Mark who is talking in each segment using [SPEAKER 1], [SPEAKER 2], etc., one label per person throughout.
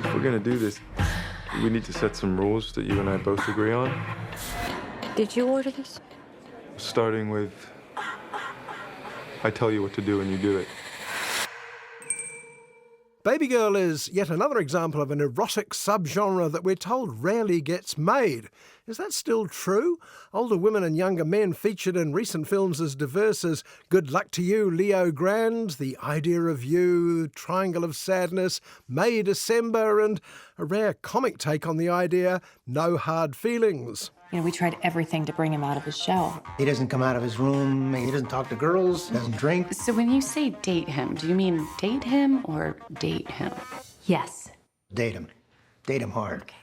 [SPEAKER 1] If we're gonna do this, we need to set some rules that you and I both agree on.
[SPEAKER 2] Did you order this?
[SPEAKER 1] Starting with, I tell you what to do and you do it.
[SPEAKER 3] Babygirl is yet another example of an erotic subgenre that we're told rarely gets made. Is that still true? Older women and younger men featured in recent films as diverse as Good Luck to You, Leo Grand, The Idea of You, Triangle of Sadness, May December, and a rare comic take on the idea, No Hard Feelings.
[SPEAKER 4] You know, we tried everything to bring him out of his shell.
[SPEAKER 5] He doesn't come out of his room, he doesn't talk to girls, doesn't drink.
[SPEAKER 4] So when you say date him, do you mean date him or date him?
[SPEAKER 2] Yes.
[SPEAKER 5] Date him. Date him hard.
[SPEAKER 4] Okay.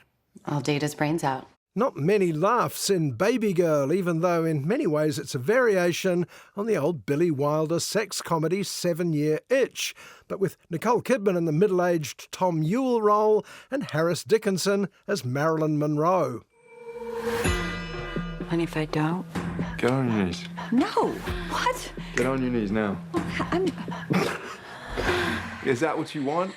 [SPEAKER 4] I'll date his brains out.
[SPEAKER 3] Not many laughs in Babygirl, even though in many ways it's a variation on the old Billy Wilder sex comedy 7 Year Itch, but with Nicole Kidman in the middle-aged Tom Ewell role and Harris Dickinson as Marilyn Monroe.
[SPEAKER 2] And if I don't?
[SPEAKER 1] Get on your knees.
[SPEAKER 2] No. What?
[SPEAKER 1] Get on your knees now.
[SPEAKER 2] I'm...
[SPEAKER 1] Is that what you want?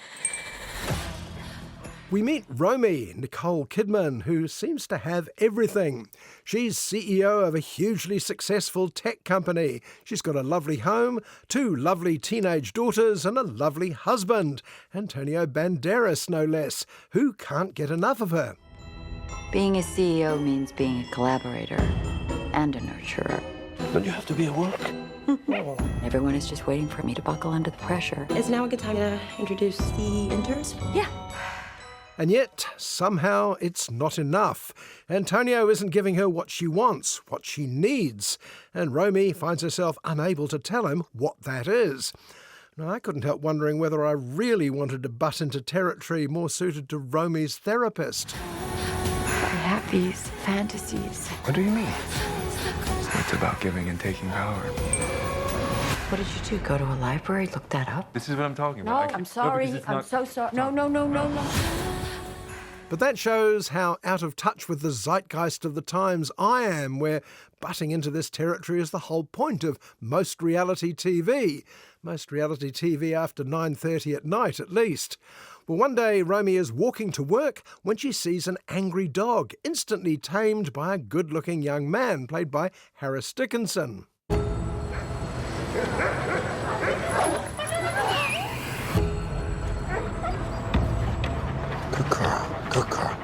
[SPEAKER 3] We meet Romy, Nicole Kidman, who seems to have everything. She's CEO of a hugely successful tech company. She's got a lovely home, 2 lovely teenage daughters, and a lovely husband, Antonio Banderas, no less, who can't get enough of her.
[SPEAKER 2] Being a CEO means being a collaborator and a nurturer.
[SPEAKER 6] Don't you have to be at work?
[SPEAKER 2] Everyone is just waiting for me to buckle under the pressure.
[SPEAKER 7] Is now a good time to introduce the interns?
[SPEAKER 2] Yeah.
[SPEAKER 3] And yet, somehow, it's not enough. Antonio isn't giving her what she wants, what she needs, and Romy finds herself unable to tell him what that is. Now, I couldn't help wondering whether I really wanted to butt into territory more suited to Romy's therapist.
[SPEAKER 2] I have these fantasies.
[SPEAKER 1] What do you mean? It's about giving and taking power.
[SPEAKER 2] What did you do? Go to a library, look that up?
[SPEAKER 1] This is what I'm talking
[SPEAKER 2] No,
[SPEAKER 1] about.
[SPEAKER 2] I'm sorry. I'm so sorry. No.
[SPEAKER 3] But that shows how out of touch with the zeitgeist of the times I am, where butting into this territory is the whole point of most reality TV. Most reality TV after 9:30 at night, at least. Well, one day Romy is walking to work when she sees an angry dog, instantly tamed by a good-looking young man, played by Harris Dickinson.
[SPEAKER 6] Good girl.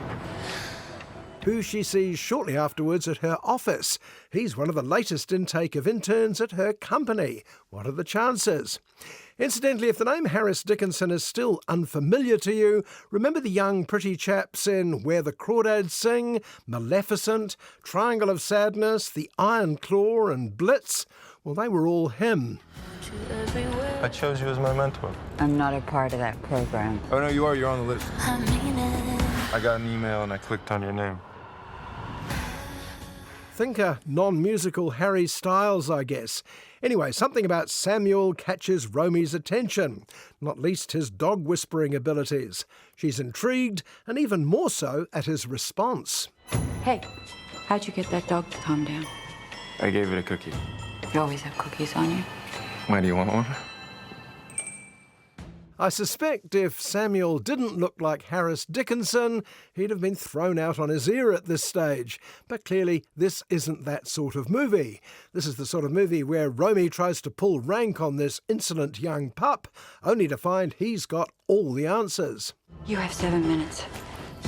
[SPEAKER 3] Who she sees shortly afterwards at her office. He's one of the latest intake of interns at her company. What are the chances? Incidentally, if the name Harris Dickinson is still unfamiliar to you, remember the young pretty chaps in Where the Crawdads Sing, Maleficent, Triangle of Sadness, The Iron Claw and Blitz? Well, they were all him.
[SPEAKER 1] I chose you as my mentor.
[SPEAKER 2] I'm not a part of that program.
[SPEAKER 1] Oh, no, you are. You're on the list. I got an email and I clicked on your name.
[SPEAKER 3] Think a non-musical Harry Styles, I guess. Anyway, something about Samuel catches Romy's attention, not least his dog-whispering abilities. She's intrigued, and even more so at his response.
[SPEAKER 2] Hey, how'd you get that dog to calm down?
[SPEAKER 1] I gave it a cookie.
[SPEAKER 2] You always have cookies on you.
[SPEAKER 1] Why, do you want one?
[SPEAKER 3] I suspect if Samuel didn't look like Harris Dickinson, he'd have been thrown out on his ear at this stage. But clearly, this isn't that sort of movie. This is the sort of movie where Romy tries to pull rank on this insolent young pup, only to find he's got all the answers.
[SPEAKER 2] You have 7 minutes.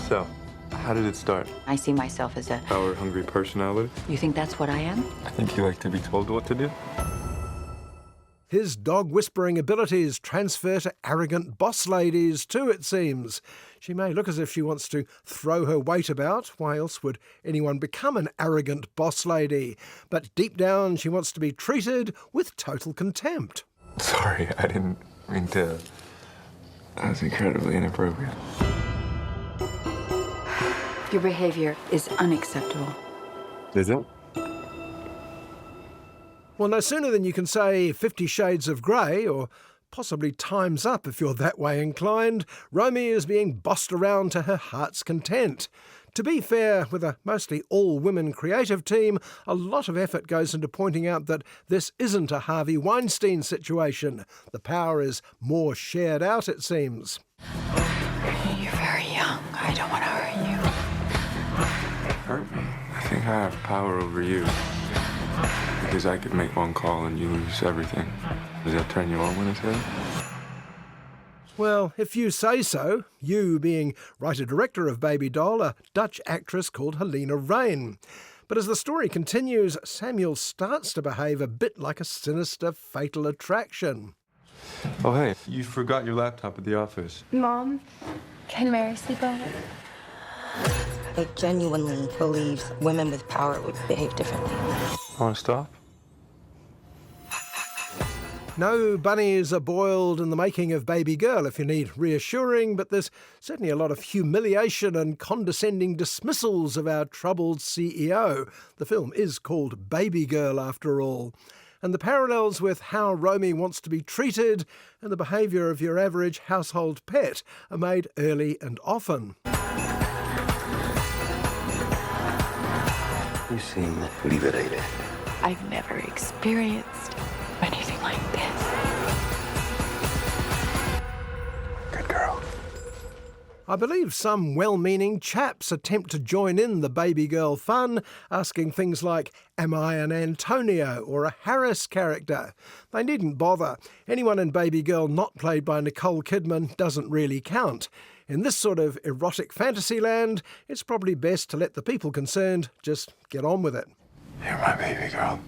[SPEAKER 1] So, how did it start?
[SPEAKER 2] I see myself as a...
[SPEAKER 1] Power-hungry personality?
[SPEAKER 2] You think that's what I am?
[SPEAKER 1] I think you like to be told what to do.
[SPEAKER 3] His dog-whispering abilities transfer to arrogant boss ladies too, it seems. She may look as if she wants to throw her weight about. Why else would anyone become an arrogant boss lady? But deep down, she wants to be treated with total contempt.
[SPEAKER 1] Sorry, I didn't mean to. That was incredibly inappropriate.
[SPEAKER 2] Your behavior is unacceptable.
[SPEAKER 1] Is it?
[SPEAKER 3] Well, no sooner than you can say 50 Shades of Grey, or possibly Time's Up if you're that way inclined, Romy is being bossed around to her heart's content. To be fair, with a mostly all-women creative team, a lot of effort goes into pointing out that this isn't a Harvey Weinstein situation. The power is more shared out, it seems.
[SPEAKER 2] You're very young. I don't want to hurt you.
[SPEAKER 1] Hurt me? I think I have power over you. Because I could make one call and you lose everything. Does that turn you on when it's here?
[SPEAKER 3] Well, if you say so, you being writer-director of Babygirl, a Dutch actress called Helena Rain. But as the story continues, Samuel starts to behave a bit like a sinister, fatal attraction.
[SPEAKER 1] Oh, hey, you forgot your laptop at the office.
[SPEAKER 8] Mom, can Mary sleep over?
[SPEAKER 7] I genuinely believe women with power would behave differently.
[SPEAKER 1] Want to stop?
[SPEAKER 3] No bunnies are boiled in the making of Babygirl if you need reassuring, but there's certainly a lot of humiliation and condescending dismissals of our troubled CEO. The film is called Babygirl after all. And the parallels with how Romy wants to be treated and the behaviour of your average household pet are made early and often.
[SPEAKER 6] You seem liberated.
[SPEAKER 4] I've never experienced anything like this.
[SPEAKER 6] Good girl.
[SPEAKER 3] I believe some well-meaning chaps attempt to join in the Babygirl fun, asking things like, am I an Antonio or a Harris character? They needn't bother. Anyone in Babygirl not played by Nicole Kidman doesn't really count. In this sort of erotic fantasy land, it's probably best to let the people concerned just get on with it.
[SPEAKER 1] You're my baby girl.